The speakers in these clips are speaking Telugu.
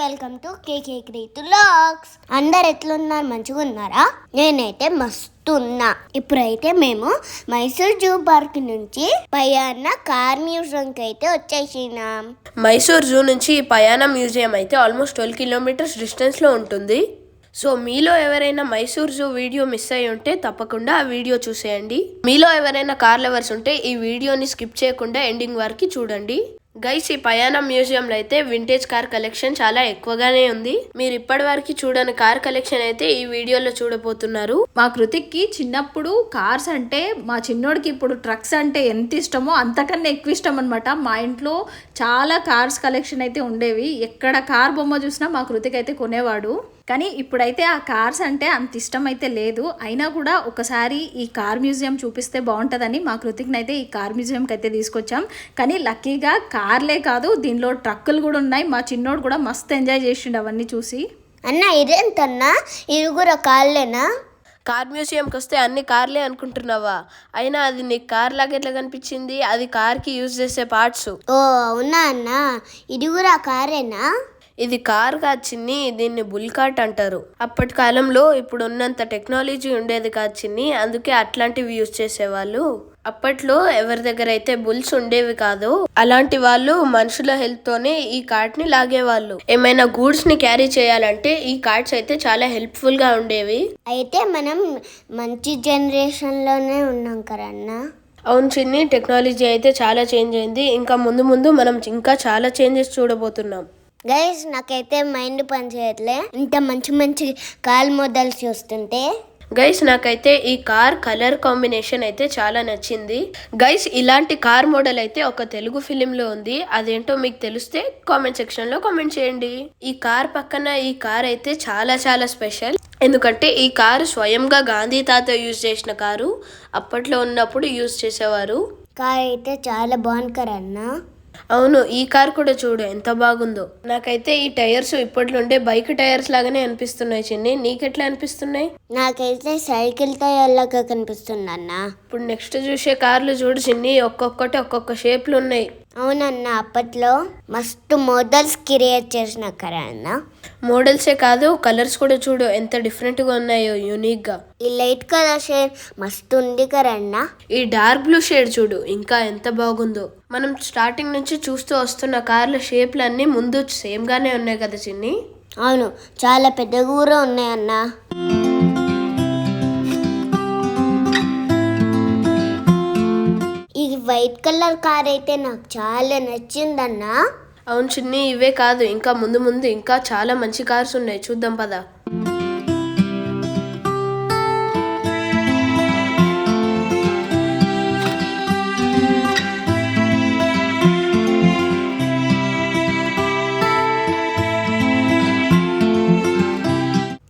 Welcome to KK creative vlogs. అందరు ఎట్లున్నారు? మంచిగా ఉన్నారా? నేనైతే మస్తు ఉన్నా. ఇప్పుడైతే మేము మైసూర్ జూ పార్క్ నుంచి పయాన కార్ మ్యూజియంకి అయితే వచ్చేసినాం. మైసూర్ జూ నుంచి పయాన మ్యూజియం అయితే ఆల్మోస్ట్ 12 కిలోమీటర్స్ డిస్టెన్స్లో ఉంటుంది. సో మీలో ఎవరైనా మైసూర్ జూ వీడియో మిస్ అయ్యి ఉంటే తప్పకుండా ఆ వీడియో చూసేయండి. మీలో ఎవరైనా కార్ లవర్స్ ఉంటే ఈ వీడియోని స్కిప్ చేయకుండా ఎండింగ్ వరకు చూడండి. గైస్, ఈ పయాన మ్యూజియంలో అయితే వింటేజ్ కార్ కలెక్షన్ చాలా ఎక్కువగానే ఉంది. మీరు ఇప్పటి వరకు చూడని కార్ కలెక్షన్ అయితే ఈ వీడియోలో చూడబోతున్నారు. మా కృతిక్కి చిన్నప్పుడు కార్స్ అంటే, మా చిన్నోడికి ఇప్పుడు ట్రక్స్ అంటే ఎంత ఇష్టమో అంతకన్నా ఎక్కువ ఇష్టం అనమాట. మా ఇంట్లో చాలా కార్స్ కలెక్షన్ అయితే ఉండేవి. ఎక్కడ కార్ బొమ్మ చూసినా మా కృతిక్ అయితే కొనేవాడు. కానీ ఇప్పుడైతే ఆ కార్స్ అంటే అంత ఇష్టం అయితే లేదు. అయినా కూడా ఒకసారి ఈ కార్ మ్యూజియం చూపిస్తే బాగుంటుందని మా కృతిక్ని అయితే ఈ కార్ మ్యూజియంకి అయితే తీసుకొచ్చాం. కానీ లక్కీగా కార్లే కాదు, దీనిలో ట్రక్కులు కూడా ఉన్నాయి. మా చిన్నోడు కూడా మస్తు ఎంజాయ్ చేసిండు అవన్నీ చూసి. అన్న ఇదేంటన్నా, ఇరుగురు కార్లేనా? కార్ మ్యూజియంకి వస్తే అన్ని కార్లే అనుకుంటున్నావా? అయినా అది నీకు కార్ లాగా ఎట్లా కనిపించింది? అది కార్కి యూజ్ చేసే పార్ట్స్. ఓ అవునా అన్న, ఇరుగురు కారేనా? ఇది కార్ కాదు చిన్ని, దీన్ని బుల్ కార్ట్ అంటారు. అప్పటి కాలంలో ఇప్పుడు ఉన్నంత టెక్నాలజీ ఉండేది కాదు చిన్ని, అందుకే అట్లాంటివి యూజ్ చేసేవాళ్ళు. అప్పట్లో ఎవరి దగ్గర అయితే బుల్స్ ఉండేవి కాదు, అలాంటి వాళ్ళు మనుషుల హెల్ప్ తోనే ఈ కార్ట్ ని లాగేవాళ్ళు. ఏమైనా గూడ్స్ ని క్యారీ చేయాలంటే ఈ కార్ట్స్ అయితే చాలా హెల్ప్ఫుల్ గా ఉండేవి. అయితే మనం మంచి జనరేషన్ లోనే ఉన్నాం కదన్నా. అవును చిన్ని, టెక్నాలజీ అయితే చాలా చేంజ్ అయింది. ఇంకా ముందు ముందు మనం ఇంకా చాలా చేంజెస్ చూడబోతున్నాం. గైస్, నాకైతే మైండ్ పని చేయట్లే ఇంత మంచి మంచి కార్ మోడల్స్ చూస్తుంటే. గైస్, నాకైతే ఈ కార్ కలర్ కాంబినేషన్ అయితే చాలా నచ్చింది. గైస్, ఇలాంటి కార్ మోడల్ అయితే ఒక తెలుగు ఫిలింలో ఉంది. అదేంటో మీకు తెలిస్తే కామెంట్ సెక్షన్ లో కామెంట్ చేయండి. ఈ కార్ పక్కన ఈ కార్ అయితే చాలా చాలా స్పెషల్. ఎందుకంటే ఈ కారు స్వయంగా గాంధీ తాత యూజ్ చేసిన కారు. అప్పట్లో ఉన్నప్పుడు యూజ్ చేసేవారు. కార్ అయితే చాలా బాగుంది కదన్నా. అవును, ఈ కార్ కూడా చూడు ఎంత బాగుందో. నాకైతే ఈ టైర్స్ ఇప్పట్లో ఉండే బైక్ టైర్స్ లాగానే అనిపిస్తున్నాయి చిన్ని. నీకెట్లా అనిపిస్తున్నాయి? నాకైతే సైకిల్ టైర్ లాగా కనిపిస్తుంది అన్న. ఇప్పుడు నెక్స్ట్ చూసే కార్లు చూడు చిన్ని, ఒక్కొక్కటి ఒక్కొక్క షేప్లు ఉన్నాయి. అవునన్న, అప్పట్లో మస్తు మోడల్స్ క్రియేట్ చేసిన కదా అన్న. మోడల్సే కాదు, కలర్స్ కూడా చూడు ఎంత డిఫరెంట్ గా ఉన్నాయో, యూనిక్ గా. ఈ లైట్ కలర్ షేడ్ మస్తు ఉంది కదా అన్న. ఈ డార్క్ బ్లూ షేడ్ చూడు ఇంకా ఎంత బాగుందో. మనం స్టార్టింగ్ నుంచి చూస్తూ వస్తున్న కార్ల షేప్లు అన్ని ముందు సేమ్ గానే ఉన్నాయి కదా చిన్ని. అవును, చాలా పెద్దగా కూడా ఉన్నాయన్న. ఈ వైట్ కలర్ కార్ అయితే నాకు చాలా నచ్చిందన్న. అవును చిన్ని, ఇవే కాదు ఇంకా ముందు ముందు ఇంకా చాలా మంచి కార్స్ ఉన్నాయి, చూద్దాం పదా.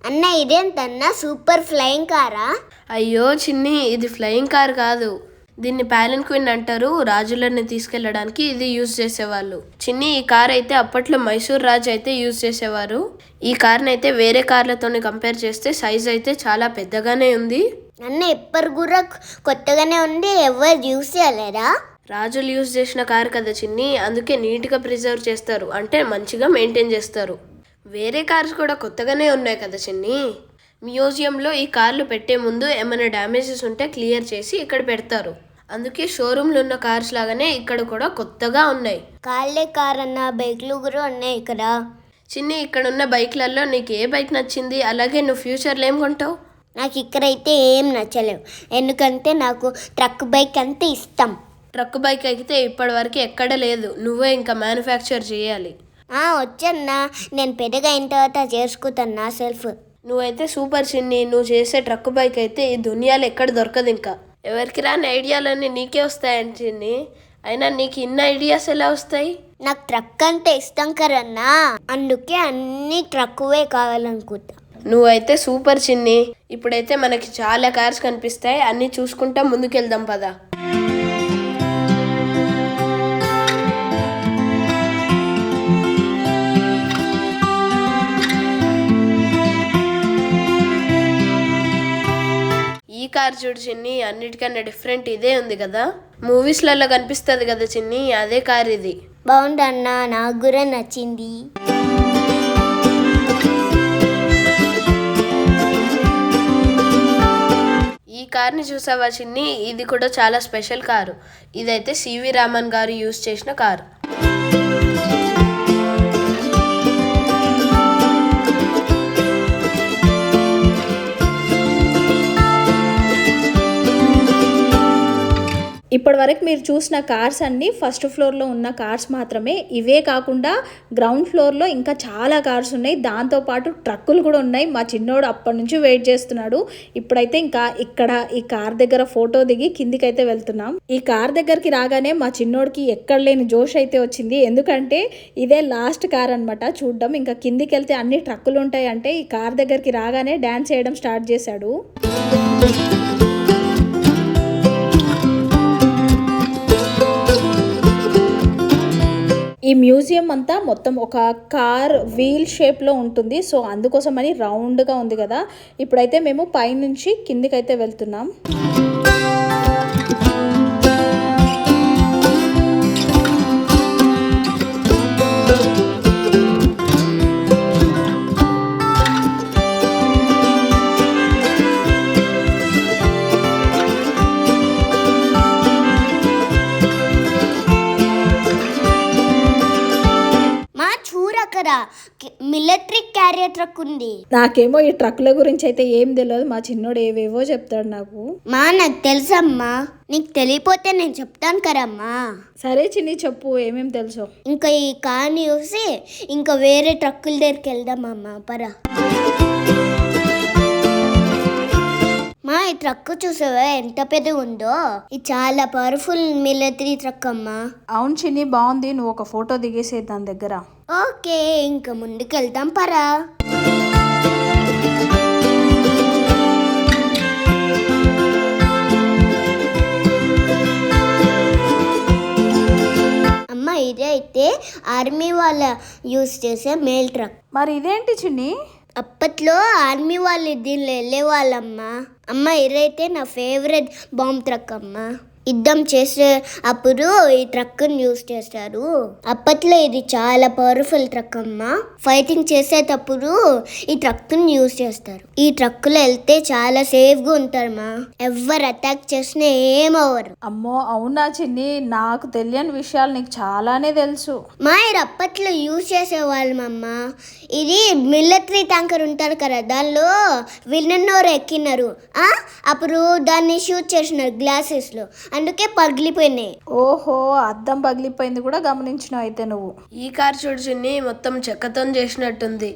అన్న ఇదేంటన్నా, సూపర్ ఫ్లయింగ్ కారా? అయ్యో చిన్ని, ఇది ఫ్లయింగ్ కార్ కాదు. దీన్ని ప్యాలెన్ క్వీన్ అంటారు. రాజులని తీసుకెళ్లడానికి ఇది యూజ్ చేసేవాళ్ళు. చిన్ని, ఈ కార్ అయితే అప్పట్లో మైసూర్ రాజు అయితే యూజ్ చేసేవారు. ఈ కార్ని అయితే వేరే కార్లతో కంపేర్ చేస్తే సైజ్ అయితే చాలా పెద్దగానే ఉంది. అన్న ఎప్పటి కూడా కొత్తగానే ఉంది, ఎవరు యూజ్ చేయలేదా? రాజులు యూజ్ చేసిన కార్ కదా చిన్ని, అందుకే నీట్గా ప్రిజర్వ్ చేస్తారు, అంటే మంచిగా మెయింటైన్ చేస్తారు. వేరే కార్స్ కూడా కొత్తగానే ఉన్నాయి కదా చిన్ని. మ్యూజియంలో ఈ కార్లు పెట్టే ముందు ఏమైనా డ్యామేజెస్ ఉంటే క్లియర్ చేసి ఇక్కడ పెడతారు. అందుకే షోరూమ్లో ఉన్న కార్స్ లాగానే ఇక్కడ కూడా కొత్తగా ఉన్నాయి. కార్లే కార్ అన్న, బైక్లు కూడా ఉన్నాయి ఇక్కడ. చిన్ని, ఇక్కడ ఉన్న బైక్లలో నీకు ఏ బైక్ నచ్చింది? అలాగే నువ్వు ఫ్యూచర్లో ఏం కొంటావు? నాకు ఇక్కడైతే ఏం నచ్చలేవు, ఎందుకంటే నాకు ట్రక్ బైక్ అంటే ఇష్టం. ట్రక్ బైక్ అయితే ఇప్పటి వరకు ఎక్కడ లేదు, నువ్వే ఇంకా మ్యానుఫ్యాక్చర్ చేయాలి. వచ్చన్నా, నేను పెద్దగా అయిన తర్వాత చేసుకుంటాను సెల్ఫ్. నువ్వైతే సూపర్ చిన్ని, నువ్వు చేసే ట్రక్ బైక్ అయితే ఈ దునియాలో ఎక్కడ దొరకదు. ఇంకా ఎవరికి రాని ఐడియాలన్నీ నీకే వస్తాయని చిన్ని. అయినా నీకు ఇన్ని ఐడియాస్ ఎలా వస్తాయి? నాకు ట్రక్ అంటే ఇష్టం కదన్నా, అందుకే అన్ని ట్రక్కువే కావాలనుకుంటా. నువ్వైతే సూపర్ చిన్ని. ఇప్పుడైతే మనకి చాలా కార్స్ కనిపిస్తాయి, అన్ని చూసుకుంటా ముందుకెళ్దాం పదా. ఈ కార్ చూడు చిన్ని, అన్నిటికన్నా డిఫరెంట్ ఇదే ఉంది కదా. మూవీస్లలో కనిపిస్తుంది కదా చిన్ని, అదే కార్ ఇది. బాగుందన్నా, నాకు కూడా నచ్చింది. ఈ కార్ని చూసావా చిన్ని, ఇది కూడా చాలా స్పెషల్ కారు. ఇదైతే సివి రామన్ గారు యూజ్ చేసిన కారు. ఇప్పటి వరకు మీరు చూసిన కార్స్ అన్నీ ఫస్ట్ ఫ్లోర్లో ఉన్న కార్స్ మాత్రమే. ఇవే కాకుండా గ్రౌండ్ ఫ్లోర్లో ఇంకా చాలా కార్స్ ఉన్నాయి. దాంతోపాటు ట్రక్కులు కూడా ఉన్నాయి. మా చిన్నోడు అప్పటి నుంచి వెయిట్ చేస్తున్నాడు. ఇప్పుడైతే ఇంకా ఇక్కడ ఈ కార్ దగ్గర ఫోటో దిగి కిందికైతే వెళ్తున్నాం. ఈ కార్ దగ్గరికి రాగానే మా చిన్నోడికి ఎక్కడ లేని జోష్ అయితే వచ్చింది. ఎందుకంటే ఇదే లాస్ట్ కార్ అనమాట చూడడం. ఇంకా కిందికి వెళ్తే అన్ని ట్రక్కులు ఉంటాయి అంటే ఈ కార్ దగ్గరికి రాగానే డ్యాన్స్ చేయడం స్టార్ట్ చేశాడు. ఈ మ్యూజియం అంతా మొత్తం ఒక కార్ వీల్ షేప్లో ఉంటుంది. సో అందుకోసమని రౌండ్గా ఉంది కదా. ఇప్పుడైతే మేము పైనుంచి కిందికైతే వెళ్తున్నాం. మిలిటరీ క్యారియర్ ట్రక్ ఉంది. నాకేమో ఈ ట్రక్ల గురించి అయితే ఏం తెలియదు. మా చిన్నోడు ఏవేవో చెప్తాడు నాకు. నాకు తెలుసమ్మా, నీకు తెలియపోతే నేను చెప్తాను కదమ్మా. సరే చిన్ని చెప్పు, ఏమేమి తెలుసు. ఇంకా ఈ కార్ని చూసి ఇంకా వేరే ట్రక్కుల దగ్గరికి వెళ్దామమ్మా పరా. ఈ ట్రక్ చూసావా ఎంత పెద్దగా ఉందో. ఇది చాలా పవర్ఫుల్ మిలిటరీ ట్రక్ అమ్మా. అవును చిన్ని, బాగుంది. నువ్వు ఒక ఫోటో దిగేసే దాని దగ్గర. ఓకే, ఇంకా ముందుకు వెళ్దాం పరా. అమ్మ ఇదే అయితే ఆర్మీ వాళ్ళ యూజ్ చేసే మెయిల్ ట్రక్. మరి ఇదేంటి చిన్ని? అప్పట్లో ఆర్మీ వాళ్ళు దీనిలో వెళ్ళే వాళ్ళమ్మా. అమ్మ ఇదైతే నా ఫేవరెట్ బాంబ్ ట్రక్ అమ్మా. యుద్ధం చేసే అప్పుడు ఈ ట్రక్ని యూజ్ చేస్తారు. అప్పట్లో ఇది చాలా పవర్ఫుల్ ట్రక్ అమ్మా. ఫైటింగ్ చేసేటప్పుడు ఈ ట్రక్ని యూజ్ చేస్తారు. ఈ ట్రక్కులో వెళ్తే చాలా సేఫ్గా ఉంటారమ్మా. ఎవరు అటాక్ చేసినా ఏమవ్వరు. అమ్మో అవునా చిన్ని, నాకు తెలియని విషయాలు నీకు చాలానే తెలుసు. ఇది అప్పట్లో యూజ్ చేసేవాళ్ళమమ్మా. ఇది మిలిటరీ ట్యాంకర్ ఉంటారు కదా, దానిలో విలన్నోరు ఎక్కినారు. అప్పుడు దాన్ని షూట్ చేసినారు గ్లాసెస్లో, అందుకే పగిలిపోయినాయి. ఓహో, అద్దం పగిలిపోయింది కూడా గమనించినావు అయితే నువ్వు. ఈ కార్ చూడు చిన్ని, మొత్తం చెక్కతో చేసినట్టుంది.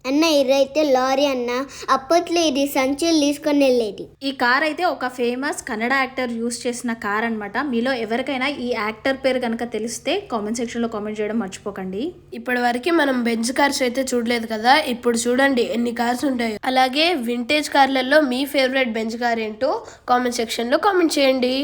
అన్న ఇదైతే లారీ అన్న. అప్పట్లో ఇది సంచులు తీసుకొని వెళ్ళేది. ఈ కార్ అయితే ఒక ఫేమస్ కన్నడ యాక్టర్ యూస్ చేసిన కార్ అనమాట. మీలో ఎవరికైనా ఈ యాక్టర్ పేరు కనుక తెలిస్తే కామెంట్ సెక్షన్ లో కామెంట్ చేయడం మర్చిపోకండి. ఇప్పటి వరకు మనం బెంజ్ కార్స్ అయితే చూడలేదు కదా, ఇప్పుడు చూడండి ఎన్ని కార్స్ ఉంటాయో. అలాగే వింటేజ్ కార్లలో మీ ఫేవరెట్ బెంజ్ కార్ ఏంటో కామెంట్ సెక్షన్ లో కామెంట్ చేయండి.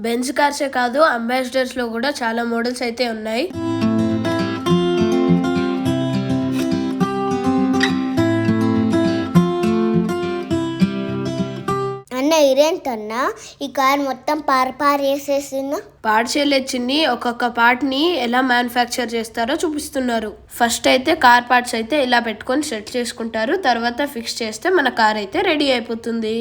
బెంజ్ కార్సే కాదు, అంబాసిడర్స్ లో కూడా చాలా మోడల్స్ అయితే ఉన్నాయి. అన్న ఇదేంటన్నా ఈ కార్ మొత్తం పారేసేసిన? పాడు చేయలేదు చిన్ని, ఒక్కొక్క పార్ట్ ని ఎలా మ్యానుఫ్యాక్చర్ చేస్తారో చూపిస్తున్నారు. ఫస్ట్ అయితే కార్ పార్ట్స్ అయితే ఇలా పెట్టుకొని సెట్ చేసుకుంటారు, తర్వాత ఫిక్స్ చేస్తే మన కార్ అయితే రెడీ అయిపోతుంది.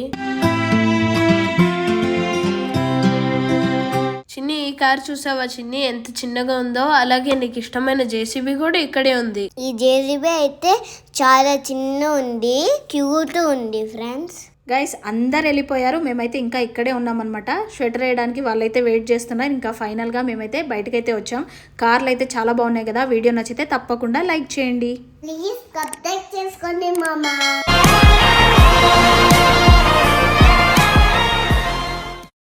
చిన్ని ఈ కార్ చూసావా చిన్ని, ఎంత చిన్నగా ఉందో. అలాగే నీకు ఇష్టమైన జేసీబీ కూడా ఇక్కడే ఉంది. ఈ జేసీబీ అయితే చాలా చిన్న ఉంది, క్యూట్ ఉంది ఫ్రెండ్స్. గైస్ అందరు వెళ్ళిపోయారు, మేమైతే ఇంకా ఇక్కడే ఉన్నామన్నమాట. స్వెటర్ వేయడానికి వాళ్ళైతే వెయిట్ చేస్తున్నారు. ఇంకా ఫైనల్గా మేమైతే బయటకైతే వచ్చాం. కార్లు అయితే చాలా బాగున్నాయి కదా. వీడియో నచ్చితే తప్పకుండా లైక్ చేయండి. ప్లీజ్ సబ్స్క్రైబ్ చేసుకోండి మామా.